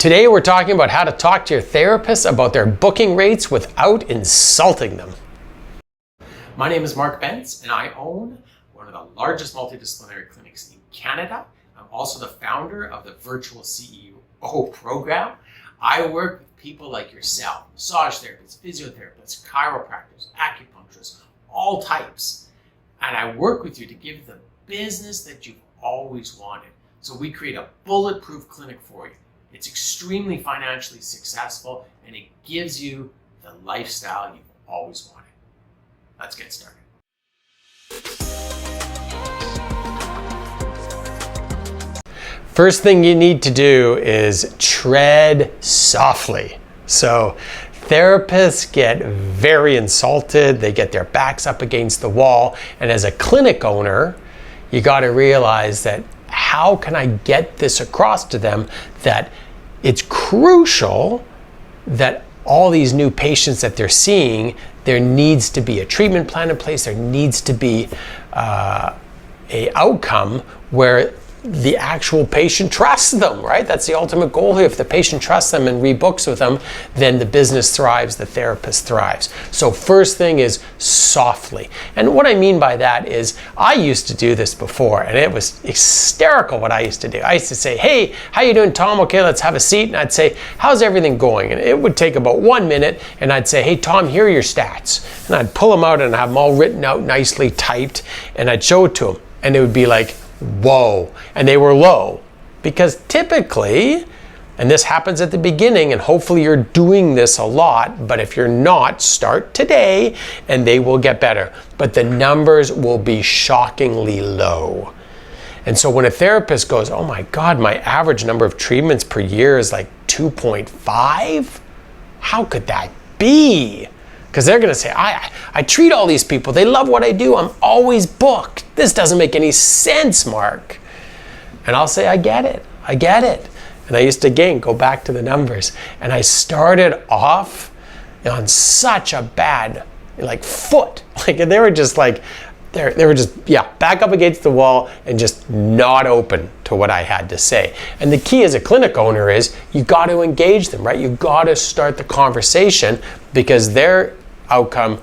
Today we're talking about how to talk to your therapist about their booking rates without insulting them. My name is Mark Bentz and I own one of the largest multidisciplinary clinics in Canada. I'm also the founder of the Virtual CEO program. I work with people like yourself, massage therapists, physiotherapists, chiropractors, acupuncturists, all types. And I work with you to give you the business that you've always wanted. So we create a bulletproof clinic for you. It's extremely financially successful and it gives you the lifestyle you've always wanted. Let's get started. First thing you need to do is tread softly. So therapists get very insulted, they get their backs up against the wall, and as a clinic owner, you got to realize that how can I get this across to them that it's crucial that all these new patients that they're seeing, there needs to be a treatment plan in place, there needs to be a outcome where the actual patient trusts them, right? That's the ultimate goal here. If the patient trusts them and rebooks with them, then the business thrives, the therapist thrives. So first thing is softly. And what I mean by that is I used to do this before and it was hysterical what I used to do. I used to say, hey, how you doing, Tom? Okay, let's have a seat. And I'd say, how's everything going? And it would take about 1 minute and I'd say, hey, Tom, here are your stats. And I'd pull them out and have them all written out, nicely typed, and I'd show it to them. And it would be like, whoa, and they were low because typically, and this happens at the beginning and hopefully you're doing this a lot, but if you're not, start today and they will get better, but the numbers will be shockingly low. And so when a therapist goes, oh my God, my average number of treatments per year is like 2.5, how could that be? Because they're going to say, I treat all these people. They love what I do. I'm always booked. This doesn't make any sense, Mark. And I'll say, I get it. I get it. And I used to, again, go back to the numbers. And I started off on such a bad, foot. They were just back up against the wall and just not open to what I had to say. And the key as a clinic owner is you got to engage them, right? You got to start the conversation because their outcome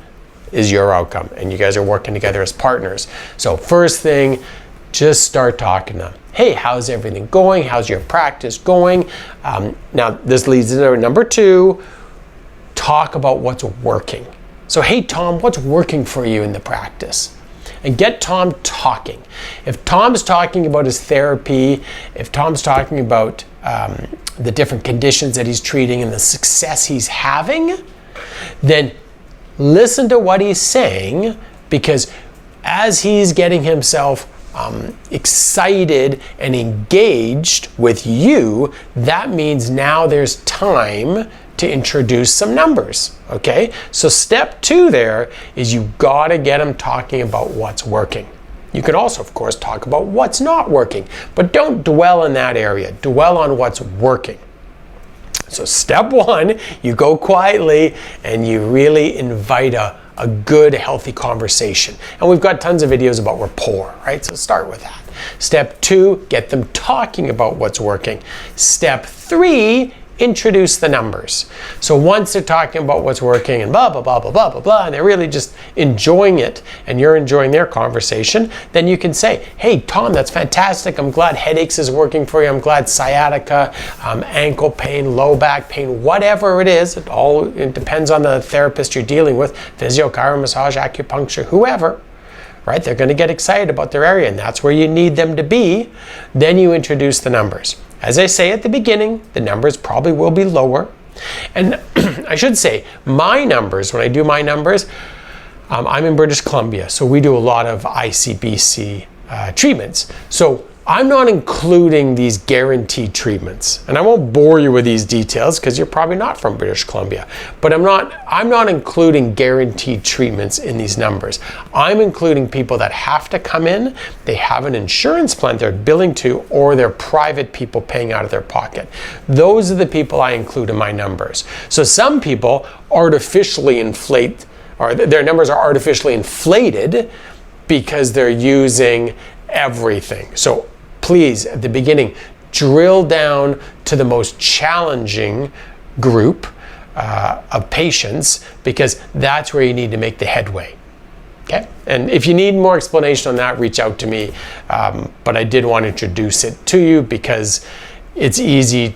is your outcome and you guys are working together as partners. So first thing, just start talking to them. Hey, how's everything going? How's your practice going? Now this leads into number 2, talk about what's working. So hey Tom, what's working for you in the practice? And get Tom talking. If Tom's talking about his therapy, if Tom's talking about the different conditions that he's treating and the success he's having, then listen to what he's saying, because as he's getting himself excited and engaged with you, that means now there's time to introduce some numbers, okay? So step 2 there is you gotta get them talking about what's working. You can also, of course, talk about what's not working, but don't dwell in that area. Dwell on what's working. So step 1, you go quietly and you really invite a good, healthy conversation. And we've got tons of videos about rapport, right? So start with that. Step 2, get them talking about what's working. Step 3, introduce the numbers. So once they're talking about what's working and blah, blah, blah, blah, blah, blah, blah, and they're really just enjoying it and you're enjoying their conversation, then you can say, hey, Tom, that's fantastic. I'm glad headaches is working for you. I'm glad sciatica, ankle pain, low back pain, whatever it is, it depends on the therapist you're dealing with, physio, chiro, massage, acupuncture, whoever, right? They're going to get excited about their area and that's where you need them to be. Then you introduce the numbers. As I say at the beginning, the numbers probably will be lower. And I should say, my numbers, when I do my numbers, I'm in British Columbia, so we do a lot of ICBC treatments. So I'm not including these guaranteed treatments. And I won't bore you with these details because you're probably not from British Columbia. But I'm not including guaranteed treatments in these numbers. I'm including people that have to come in, they have an insurance plan they're billing to, or they're private people paying out of their pocket. Those are the people I include in my numbers. So some people artificially inflate, or their numbers are artificially inflated because they're using everything. So please, at the beginning, drill down to the most challenging group of patients, because that's where you need to make the headway. Okay? And if you need more explanation on that, reach out to me. But I did want to introduce it to you because it's easy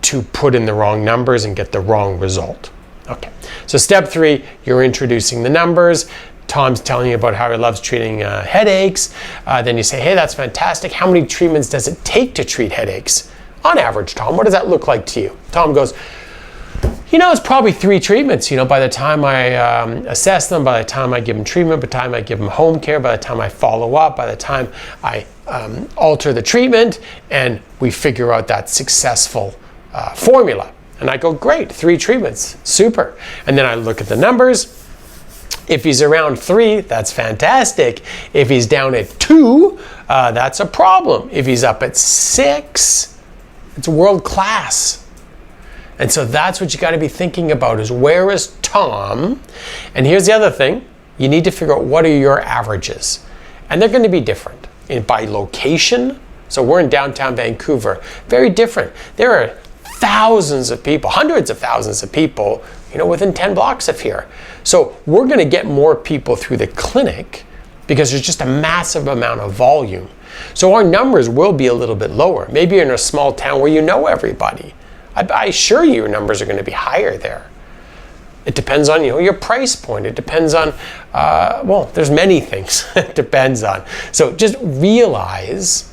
to put in the wrong numbers and get the wrong result. Okay, so step 3, you're introducing the numbers. Tom's telling you about how he loves treating headaches. Then you say, hey, that's fantastic. How many treatments does it take to treat headaches? On average, Tom, what does that look like to you? Tom goes, it's probably 3 treatments. By the time I assess them, by the time I give them treatment, by the time I give them home care, by the time I follow up, by the time I alter the treatment, and we figure out that successful formula. And I go, great, 3 treatments, super. And then I look at the numbers. If he's around 3, that's fantastic. If he's down at 2, that's a problem. If he's up at 6, it's world class. And so that's what you got to be thinking about, is where is Tom? And here's the other thing. You need to figure out what are your averages. And they're going to be different by location. So we're in downtown Vancouver. Very different. There are thousands of people, hundreds of thousands of people, within 10 blocks of here. So we're going to get more people through the clinic because there's just a massive amount of volume. So our numbers will be a little bit lower. Maybe you're in a small town where you know everybody. I assure you your numbers are going to be higher there. It depends on your price point. It depends on, there's many things it depends on. So just realize,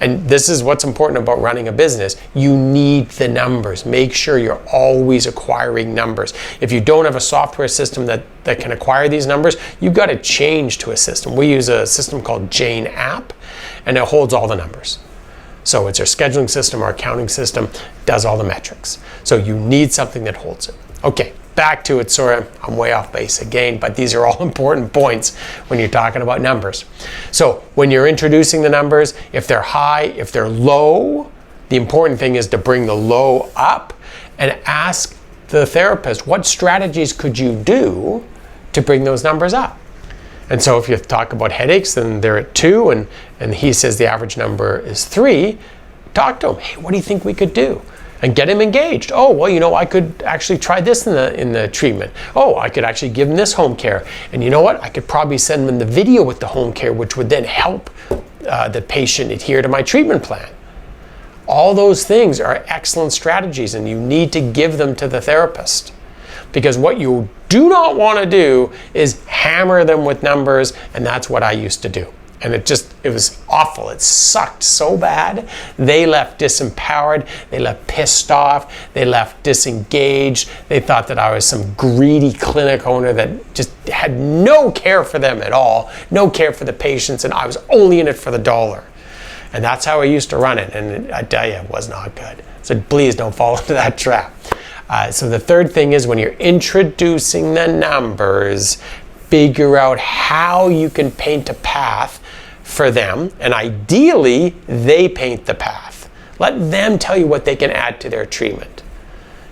and this is what's important about running a business, you need the numbers. Make sure you're always acquiring numbers. If you don't have a software system that can acquire these numbers, you've got to change to a system. We use a system called Jane App, and it holds all the numbers. So it's our scheduling system, our accounting system, does all the metrics. So you need something that holds it. Okay, back to it. Sorry, I'm way off base again, but these are all important points when you're talking about numbers. So when you're introducing the numbers, if they're high, if they're low, the important thing is to bring the low up and ask the therapist, what strategies could you do to bring those numbers up? And so if you talk about headaches, then they're at 2, and he says the average number is 3, talk to him. Hey, what do you think we could do? And get him engaged. Oh, well, I could actually try this in the treatment. Oh, I could actually give him this home care. And you know what? I could probably send him the video with the home care, which would then help the patient adhere to my treatment plan. All those things are excellent strategies, and you need to give them to the therapist. Because what you do not want to do is hammer them with numbers, and that's what I used to do. And it was awful. It sucked so bad. They left disempowered. They left pissed off. They left disengaged. They thought that I was some greedy clinic owner that just had no care for them at all, no care for the patients, and I was only in it for the dollar. And that's how I used to run it. And I tell you, it was not good. So please don't fall into that trap. So the third thing is, when you're introducing the numbers, figure out how you can paint a path for them, and ideally they paint the path. Let them tell you what they can add to their treatment.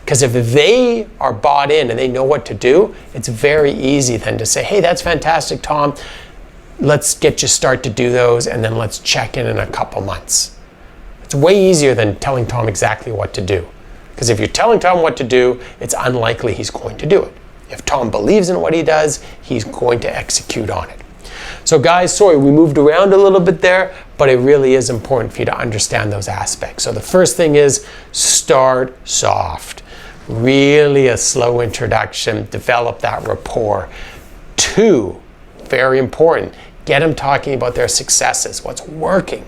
Because if they are bought in and they know what to do, it's very easy then to say, hey, that's fantastic, Tom. Let's get you start to do those, and then let's check in a couple months. It's way easier than telling Tom exactly what to do. Because if you're telling Tom what to do, it's unlikely he's going to do it. If Tom believes in what he does, he's going to execute on it. So guys, sorry, we moved around a little bit there, but it really is important for you to understand those aspects. So the first thing is start soft. Really a slow introduction, develop that rapport. 2, very important, get them talking about their successes, what's working.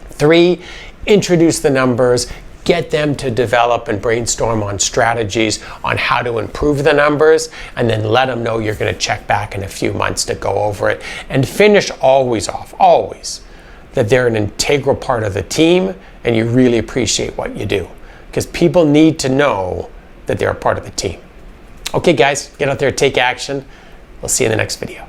3, introduce the numbers. Get them to develop and brainstorm on strategies on how to improve the numbers, and then let them know you're going to check back in a few months to go over it. And finish always off, always, that they're an integral part of the team and you really appreciate what you do. Because people need to know that they're a part of the team. Okay guys, get out there, take action. We'll see you in the next video.